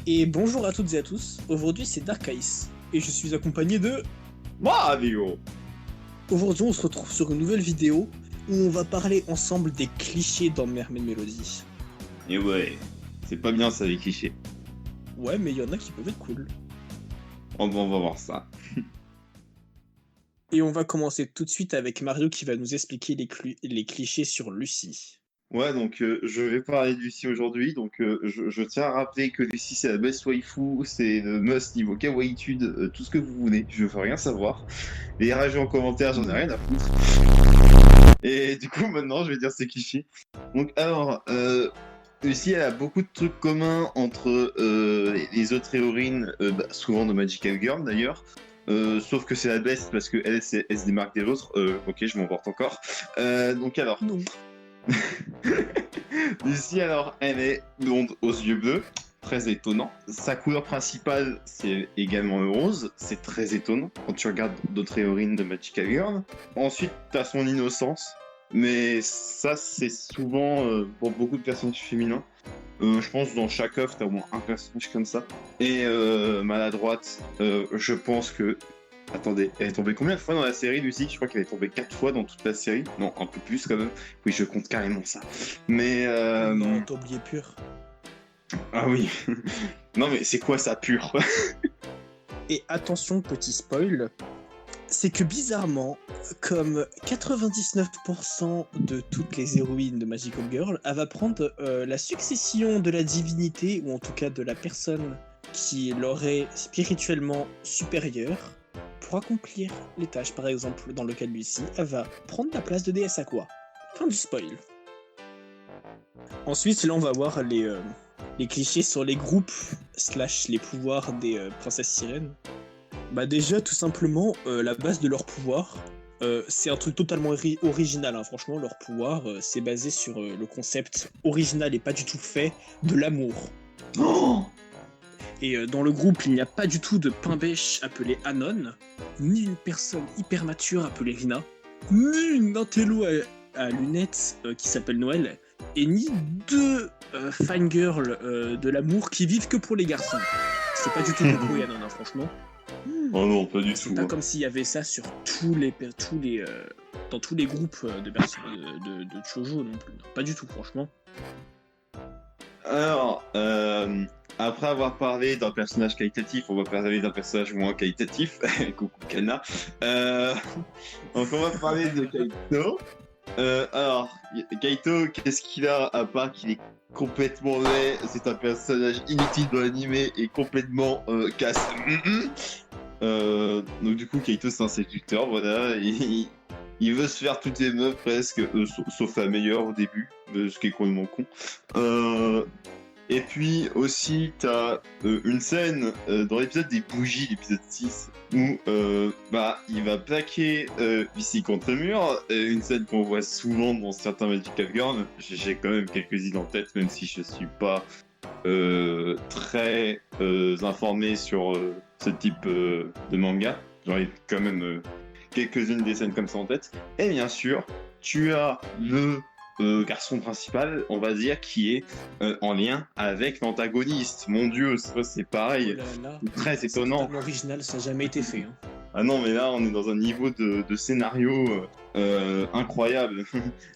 Et bonjour à toutes et à tous, aujourd'hui c'est Dark Ice, et je suis accompagné de... Mario. Aujourd'hui on se retrouve sur une nouvelle vidéo où on va parler ensemble des clichés dans Mermaid Melody. Et ouais, c'est pas bien ça les clichés. Ouais, mais il y en a qui peuvent être cool. On va voir ça. Et on va commencer tout de suite avec Mario qui va nous expliquer les clichés sur Lucy. Ouais, donc je vais parler de Lucy aujourd'hui. Donc je tiens à rappeler que Lucy c'est la best waifu, c'est le must niveau kawaiitude, tout ce que vous voulez. Je veux rien savoir. Les rageux en commentaire, j'en ai rien à foutre. Et du coup maintenant je vais dire ces clichés. Donc alors, Lucy elle a beaucoup de trucs communs entre les autres héroïnes, souvent de Magical Girl d'ailleurs. Sauf que c'est la best parce que elle se démarque des autres. Ok, je m'emporte encore. Donc alors. Non. Lucy, alors, elle est blonde aux yeux bleus, très étonnant. Sa couleur principale, c'est également le rose, c'est très étonnant quand tu regardes d'autres héroïnes de Magical Girl. Ensuite, t'as son innocence, mais ça, c'est souvent pour beaucoup de personnages féminins. Je pense dans chaque œuvre, t'as au moins un personnage comme ça. Et maladroite, je pense que... Attendez, elle est tombée combien de fois dans la série, Lucy? Je crois qu'elle est tombée 4 fois dans toute la série. Non, un peu plus quand même. Oui, je compte carrément ça. Mais... Non, t'as oublié Pure. Ah oui. Non mais c'est quoi ça, Pure? Et attention, petit spoil, c'est que bizarrement, comme 99% de toutes les héroïnes de Magical Girl, elle va prendre la succession de la divinité, ou en tout cas de la personne qui leur est spirituellement supérieure, pour accomplir les tâches. Par exemple, dans le cas de Lucy, elle va prendre la place de déesse Aqua. Fin du spoil. Ensuite, là, on va voir les clichés sur les groupes / les pouvoirs des princesses sirènes. Bah déjà, tout simplement, la base de leur pouvoir, c'est un truc totalement original. Hein. Franchement, leur pouvoir, c'est basé sur le concept original et pas du tout fait de l'amour. Oh, Et dans le groupe, il n'y a pas du tout de pain bêche appelé Anon, ni une personne hyper mature appelée Rina, ni une intello à lunettes qui s'appelle Noël, et ni deux fangirls de l'amour qui vivent que pour les garçons. C'est pas du tout Coco et Anon, hein, franchement. oh non, pas du tout. C'est pas comme s'il y avait ça sur dans tous les groupes de shoujo non plus. Pas du tout, franchement. Alors, après avoir parlé d'un personnage qualitatif, on va parler d'un personnage moins qualitatif. Coucou Kana. Donc on va parler de Kaito. Alors, Kaito, qu'est-ce qu'il a à part qu'il est complètement laid? C'est un personnage inutile dans l'animé et complètement casse. Donc du coup, Kaito c'est un séducteur, voilà. Il veut se faire toutes les meufs presque, sauf la meilleure au début, ce qui est complètement con. Et puis aussi, t'as une scène dans l'épisode des bougies, l'épisode 6, où il va plaquer Lucy contre le mur. Une scène qu'on voit souvent dans certains Magical Girl. J'ai quand même quelques-idées en tête, même si je suis pas très informé sur ce type de manga. J'aurais quand même quelques-unes des scènes comme ça en tête. Et bien sûr, tu as le garçon principal, on va dire, qui est en lien avec l'antagoniste. Mon dieu, ça c'est pareil. Oh là là, très étonnant. C'est totalement original, ça n'a jamais été fait. Hein. Ah non, mais là, on est dans un niveau de scénario incroyable.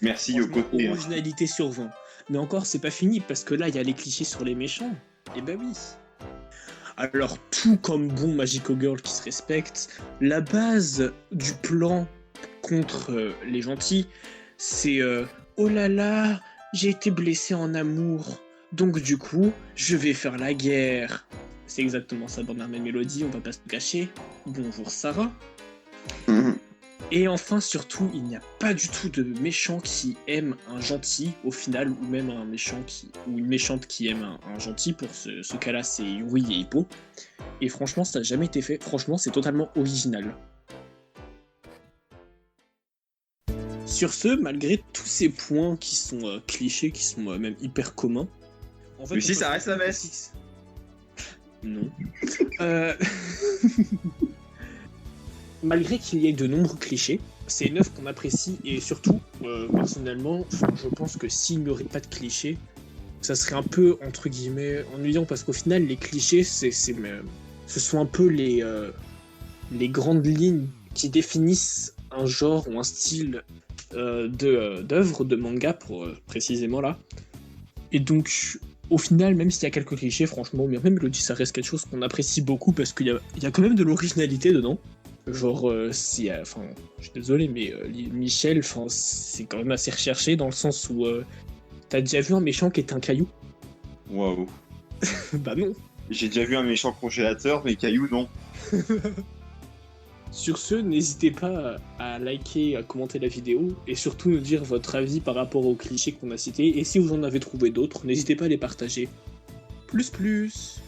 Merci Yoko. Originalité sur 20. Mais encore, c'est pas fini, parce que là, il y a les clichés sur les méchants. Et bah oui. Alors, tout comme bon Magical Girl qui se respecte, la base du plan contre les gentils, c'est oh là là, j'ai été blessé en amour, donc du coup, je vais faire la guerre. C'est exactement ça dans Mermaid Melody, on va pas se cacher. Bonjour Sarah. Et enfin, surtout, il n'y a pas du tout de méchant qui aime un gentil, au final, ou même un méchant ou une méchante qui aime un gentil. Pour ce cas-là, c'est Yuri et Hippo. Et franchement, ça n'a jamais été fait. Franchement, c'est totalement original. Sur ce, malgré tous ces points qui sont clichés, qui sont même hyper communs... En fait, Mais si, ça reste la messe. Non. Malgré qu'il y ait de nombreux clichés, c'est une œuvre qu'on apprécie et surtout, personnellement, je pense que s'il n'y aurait pas de clichés, ça serait un peu, entre guillemets, ennuyant parce qu'au final, les clichés, ce sont un peu les grandes lignes qui définissent un genre ou un style d'œuvre, de manga, précisément là. Et donc, au final, même s'il y a quelques clichés, franchement, même Melody, ça reste quelque chose qu'on apprécie beaucoup parce qu'il y a quand même de l'originalité dedans. Genre, je suis désolé, mais Michel, c'est quand même assez recherché dans le sens où t'as déjà vu un méchant qui est un caillou? Waouh. Bah non. J'ai déjà vu un méchant congélateur, mais caillou, non. Sur ce, n'hésitez pas à liker, à commenter la vidéo et surtout nous dire votre avis par rapport aux clichés qu'on a cités. Et si vous en avez trouvé d'autres, n'hésitez pas à les partager. Plus. Plus.